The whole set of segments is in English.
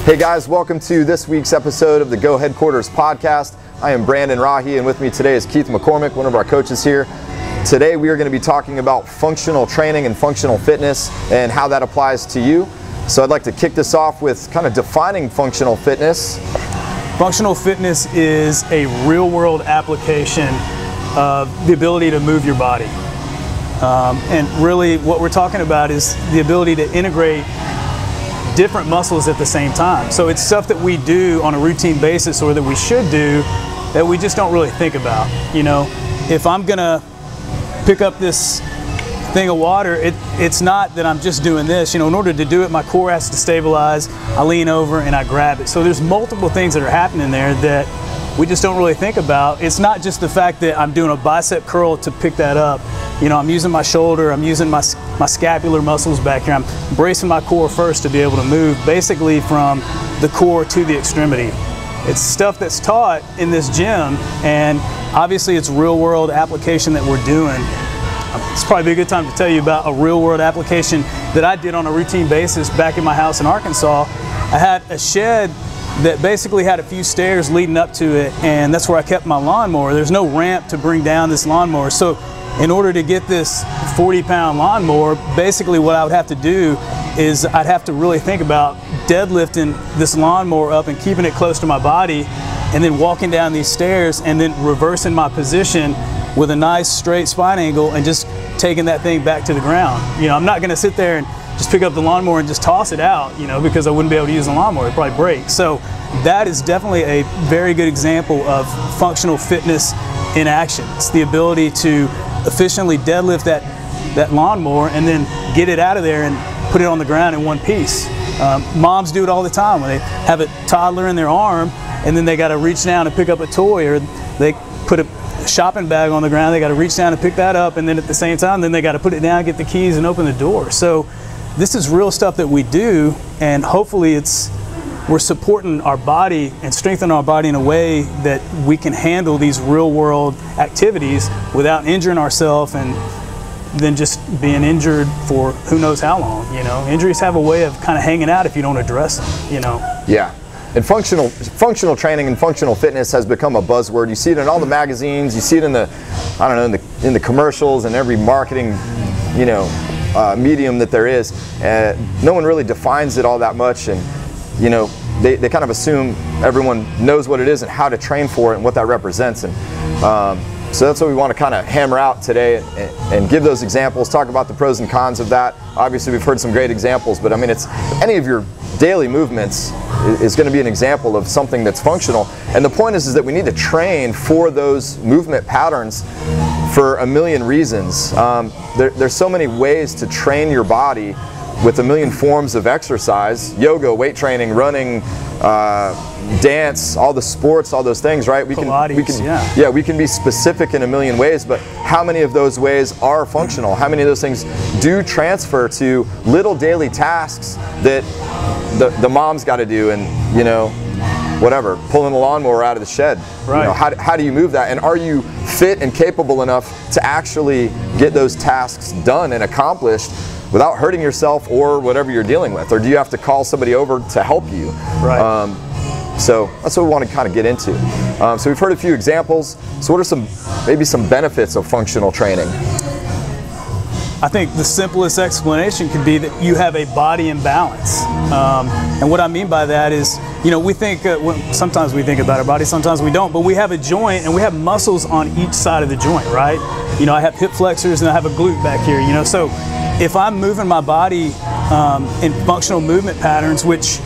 Hey guys, welcome to this week's episode of the Go Headquarters podcast. I am Brandon Rahe, and with me today is Keith McCormack, one of our coaches here. Today we are going to be talking about functional training and functional fitness and how that applies to you. So I'd like to kick this off with kind of defining functional fitness. Functional fitness is a real-world application of the ability to move your body. And really what we're talking about is the ability to integrate different muscles at the same time. So it's stuff that we do on a routine basis, or that we should do, that we just don't really think about. You know, if I'm gonna pick up this thing of water, it's not that I'm just doing this. You know, in order to do it, my core has to stabilize. I lean over and I grab it. So there's multiple things that are happening there that we just don't really think about. It's not just the fact that I'm doing a bicep curl to pick that up. You know, I'm using my shoulder, I'm using my scapular muscles back here. I'm bracing my core first to be able to move basically from the core to the extremity. It's stuff that's taught in this gym, and obviously it's real world application that we're doing. It's probably a good time to tell you about a real world application that I did on a routine basis back in my house in Arkansas. I had a shed that basically had a few stairs leading up to it, and that's where I kept my lawnmower. There's no ramp to bring down this lawnmower. So in order to get this 40-pound lawnmower, basically what I would have to do is I'd have to really think about deadlifting this lawnmower up and keeping it close to my body, and then walking down these stairs and then reversing my position with a nice straight spine angle and just taking that thing back to the ground. You know, I'm not gonna sit there and just pick up the lawnmower and just toss it out, you know, because I wouldn't be able to use the lawnmower, it'd probably break. So that is definitely a very good example of functional fitness in action. It's the ability to efficiently deadlift that lawnmower and then get it out of there and put it on the ground in one piece. Moms do it all the time when they have a toddler in their arm and then they gotta reach down and pick up a toy, or they put a shopping bag on the ground, they gotta reach down and pick that up, and then at the same time, then they gotta put it down, get the keys, and open the door. So this is real stuff that we do, and hopefully we're supporting our body and strengthening our body in a way that we can handle these real world activities without injuring ourselves and then just being injured for who knows how long. You know, injuries have a way of kind of hanging out if you don't address them, you know. Yeah. And functional training and functional fitness has become a buzzword. You see it in all the magazines, you see it in the, I don't know, in the commercials and every marketing, you know, medium that there is. No one really defines it all that much, and you know, they kind of assume everyone knows what it is and how to train for it and what that represents. And so that's what we want to kind of hammer out today and give those examples, talk about the pros and cons of that. Obviously we've heard some great examples, but I mean, it's any of your daily movements is going to be an example of something that's functional. And the point is that we need to train for those movement patterns for a million reasons. There's so many ways to train your body with a million forms of exercise: yoga, weight training, running, dance, all the sports, all those things, right? We can be specific in a million ways, but how many of those ways are functional? How many of those things do transfer to little daily tasks that the mom's got to do, and you know, whatever, pulling the lawnmower out of the shed. Right. You know, how do you move that? And are you fit and capable enough to actually get those tasks done and accomplished without hurting yourself or whatever you're dealing with? Or do you have to call somebody over to help you? Right. So that's what we want to kind of get into. So we've heard a few examples. So what are maybe some benefits of functional training? I think the simplest explanation could be that you have a body in balance. And what I mean by that is, you know, we think, sometimes we think about our body, sometimes we don't, but we have a joint and we have muscles on each side of the joint, right? You know, I have hip flexors and I have a glute back here, you know, so if I'm moving my body in functional movement patterns, which,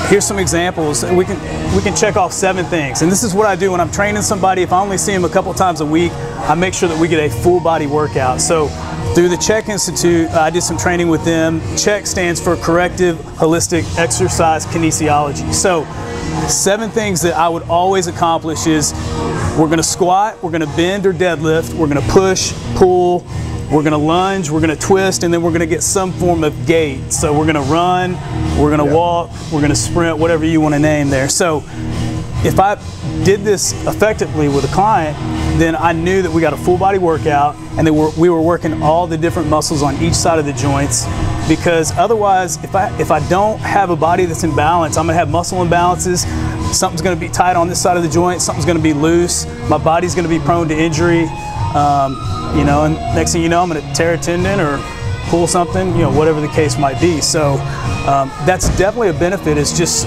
here's some examples, we can check off 7 things. And this is what I do when I'm training somebody. If I only see them a couple times a week, I make sure that we get a full body workout. So through the CHEK Institute, I did some training with them. CHEK stands for Corrective Holistic Exercise Kinesiology. So 7 things that I would always accomplish is we're gonna squat, we're gonna bend or deadlift, we're gonna push, pull, we're gonna lunge, we're gonna twist, and then we're gonna get some form of gait. So we're gonna run, we're gonna walk, we're gonna sprint, whatever you wanna name there. So if I did this effectively with a client, then I knew that we got a full body workout and we were working all the different muscles on each side of the joints because otherwise, if I don't have a body that's in balance, I'm gonna have muscle imbalances. Something's gonna be tight on this side of the joint, something's gonna be loose, my body's gonna be prone to injury, you know, and next thing you know, I'm gonna tear a tendon or pull something, you know, whatever the case might be. So that's definitely a benefit, is just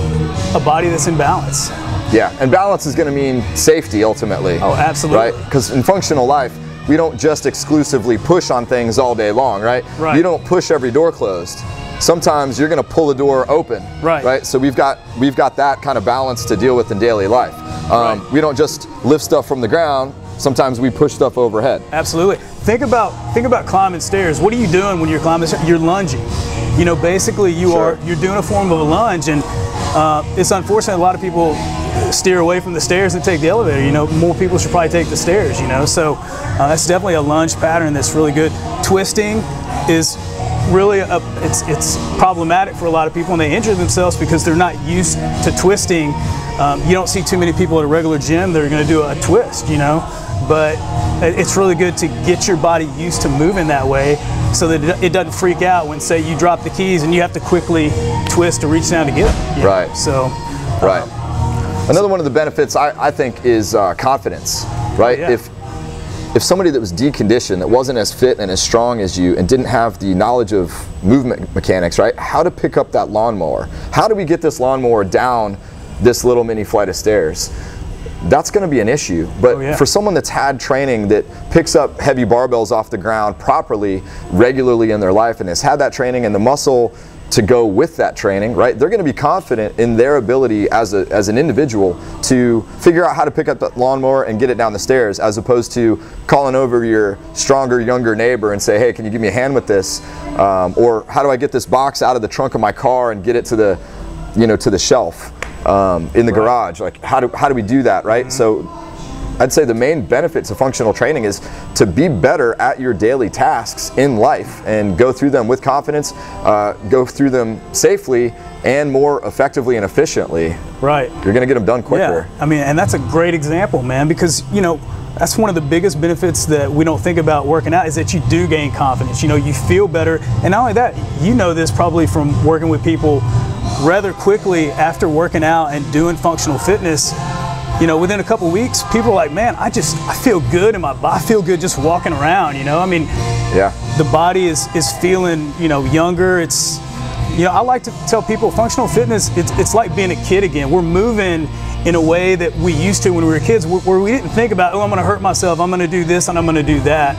a body that's in balance. Yeah, and balance is going to mean safety ultimately. Oh, absolutely. Right? Because in functional life, we don't just exclusively push on things all day long, right? Right. You don't push every door closed. Sometimes you're going to pull a door open. Right. Right. So we've got that kind of balance to deal with in daily life. Right. We don't just lift stuff from the ground. Sometimes we push stuff overhead. Absolutely. Think about climbing stairs. What are you doing when you're climbing stairs? You're lunging. You know, basically you're doing a form of a lunge, and it's unfortunate a lot of people steer away from the stairs and take the elevator. You know, more people should probably take the stairs, you know. So that's definitely a lunge pattern that's really good. Twisting is really it's problematic for a lot of people, and they injure themselves because they're not used to twisting. You don't see too many people at a regular gym that are going to do a twist, you know. But it's really good to get your body used to moving that way, so that it doesn't freak out when, say, you drop the keys and you have to quickly twist to reach down to get them. Right. So. Right. Another one of the benefits I think is confidence. Right. Yeah. If somebody that was deconditioned, that wasn't as fit and as strong as you, and didn't have the knowledge of movement mechanics, right? How to pick up that lawnmower? How do we get this lawnmower down this little mini flight of stairs? That's going to be an issue. But for someone that's had training that picks up heavy barbells off the ground properly, regularly in their life, and has had that training and the muscle to go with that training, right? They're going to be confident in their ability as an individual to figure out how to pick up that lawnmower and get it down the stairs, as opposed to calling over your stronger, younger neighbor and say, hey, can you give me a hand with this? Or how do I get this box out of the trunk of my car and get it to the, you know, to the shelf in the garage? Like, how do we do that, right? So I'd say the main benefits of functional training is to be better at your daily tasks in life and go through them with confidence, go through them safely and more effectively and efficiently. Right. You're going to get them done quicker. Yeah, I mean, and that's a great example, man, because, you know, that's one of the biggest benefits that we don't think about working out, is that you do gain confidence. You know, you feel better. And not only that, you know this probably from working with people rather quickly after working out and doing functional fitness. You know, within a couple weeks, people are like, man, I feel good in my body. I feel good just walking around, you know? I mean, the body is feeling, you know, younger. It's, you know, I like to tell people functional fitness, it's like being a kid again. We're moving in a way that we used to when we were kids, where we didn't think about, oh, I'm going to hurt myself, I'm going to do this, and I'm going to do that.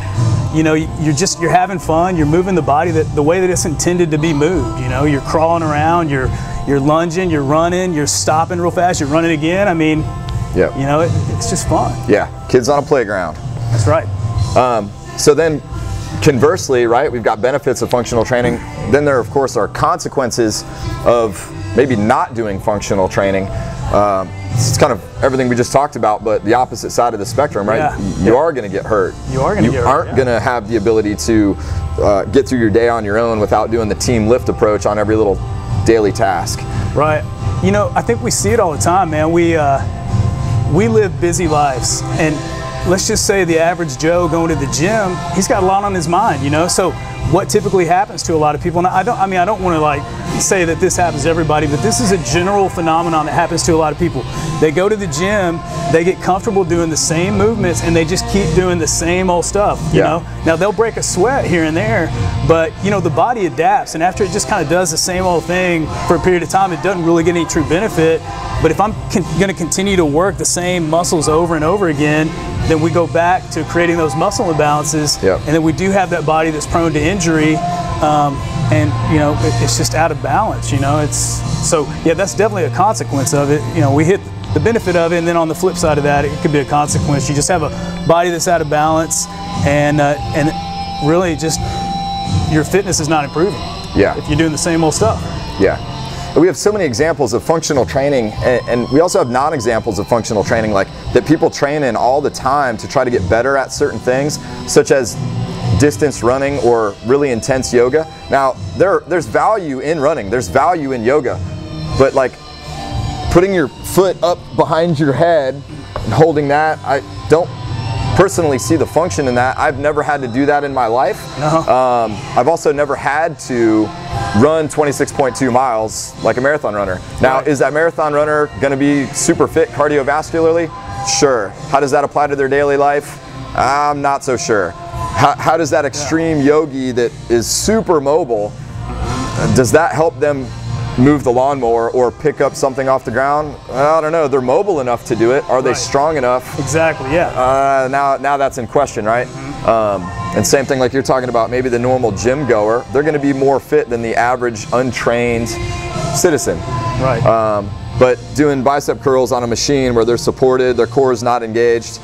You know, you're having fun, you're moving the body the way that it's intended to be moved. You know, you're crawling around, you're lunging, you're running, you're stopping real fast, you're running again. I mean, you know, it's just fun. Yeah, kids on a playground. That's right. So then, conversely, right, we've got benefits of functional training. Then there, of course, are consequences of maybe not doing functional training. It's kind of everything we just talked about, but the opposite side of the spectrum, right? Yeah. You are going to get hurt. You are going to get hurt. You aren't going to have the ability to get through your day on your own without doing the team lift approach on every little daily task. Right. You know, I think we see it all the time, man. We live busy lives, and let's just say the average Joe going to the gym, he's got a lot on his mind, you know? So what typically happens to a lot of people, and I don't want to like say that this happens to everybody, but this is a general phenomenon that happens to a lot of people. They go to the gym, they get comfortable doing the same movements, and they just keep doing the same old stuff, you know? Now they'll break a sweat here and there, but you know, the body adapts, and after it just kind of does the same old thing for a period of time, it doesn't really get any true benefit. But if I'm going to continue to work the same muscles over and over again, then we go back to creating those muscle imbalances, and then we do have that body that's prone to injury, and you know, it's just out of balance. You know, that's definitely a consequence of it. You know, we hit the benefit of it, and then on the flip side of that, it could be a consequence. You just have a body that's out of balance, and really just your fitness is not improving. If you're doing the same old stuff. We have so many examples of functional training, and we also have non-examples of functional training, like that people train in all the time to try to get better at certain things, such as distance running or really intense yoga. Now, there's value in running, there's value in yoga, but like putting your foot up behind your head and holding that, I don't personally see the function in that. I've never had to do that in my life. No. I've also never had to run 26.2 miles like a marathon runner. Now, is that marathon runner going to be super fit cardiovascularly? Sure. How does that apply to their daily life? I'm not so sure. How does that extreme yogi that is super mobile, does that help them move the lawnmower or pick up something off the ground? I don't know. They're mobile enough to do it. Are they strong enough? Exactly, yeah. Now that's in question, right? And same thing like you're talking about, maybe the normal gym goer, they're going to be more fit than the average untrained citizen. Right. But doing bicep curls on a machine where they're supported, their core is not engaged,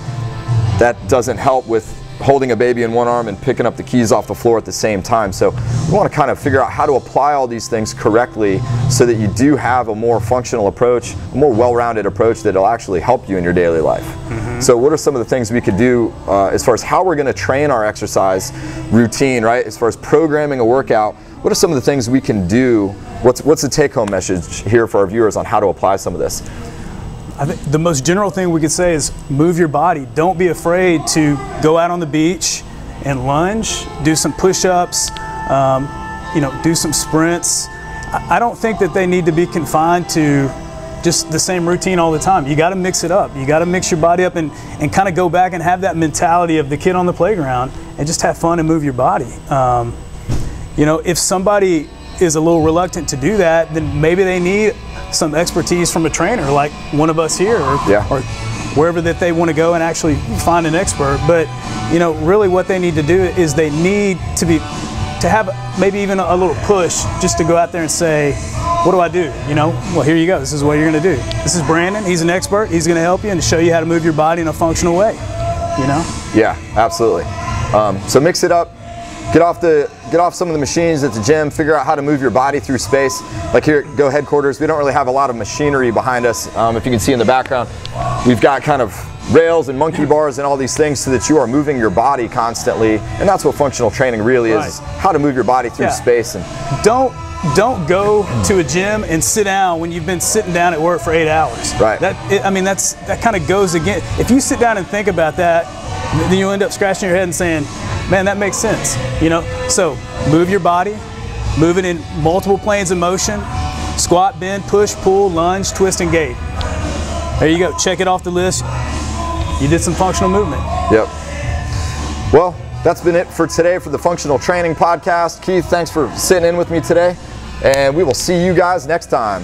that doesn't help with holding a baby in one arm and picking up the keys off the floor at the same time. So we want to kind of figure out how to apply all these things correctly so that you do have a more functional approach, a more well-rounded approach that will actually help you in your daily life. So what are some of the things we could do as far as how we're going to train our exercise routine, right? As far as programming a workout, what are some of the things we can do? What's the take-home message here for our viewers on how to apply some of this? I think the most general thing we could say is move your body. Don't be afraid to go out on the beach and lunge, do some push-ups, do some sprints. I don't think that they need to be confined to just the same routine all the time. You got to mix it up. You got to mix your body up and kind of go back and have that mentality of the kid on the playground and just have fun and move your body. If somebody is a little reluctant to do that, then maybe they need some expertise from a trainer like one of us here or wherever that they want to go and actually find an expert. But really what they need to do is they need to have maybe even a little push just to go out there and say, what do I do? Well, here you go. This is what you're going to do. This is Brandon. He's an expert. He's going to help you and show you how to move your body in a functional way. Yeah, absolutely. So mix it up. Get off some of the machines at the gym, figure out how to move your body through space. Like here at Go Headquarters, we don't really have a lot of machinery behind us. If you can see in the background, we've got kind of rails and monkey bars and all these things so that you are moving your body constantly. And that's what functional training really is how to move your body through space. And don't go to a gym and sit down when you've been sitting down at work for 8 hours. Right. That kind of goes again. If you sit down and think about that, then you end up scratching your head and saying, man, that makes sense. So move your body, move it in multiple planes of motion, squat, bend, push, pull, lunge, twist, and gait. There you go. Check it off the list. You did some functional movement. Yep. Well, that's been it for today for the Functional Training Podcast. Keith, thanks for sitting in with me today, and we will see you guys next time.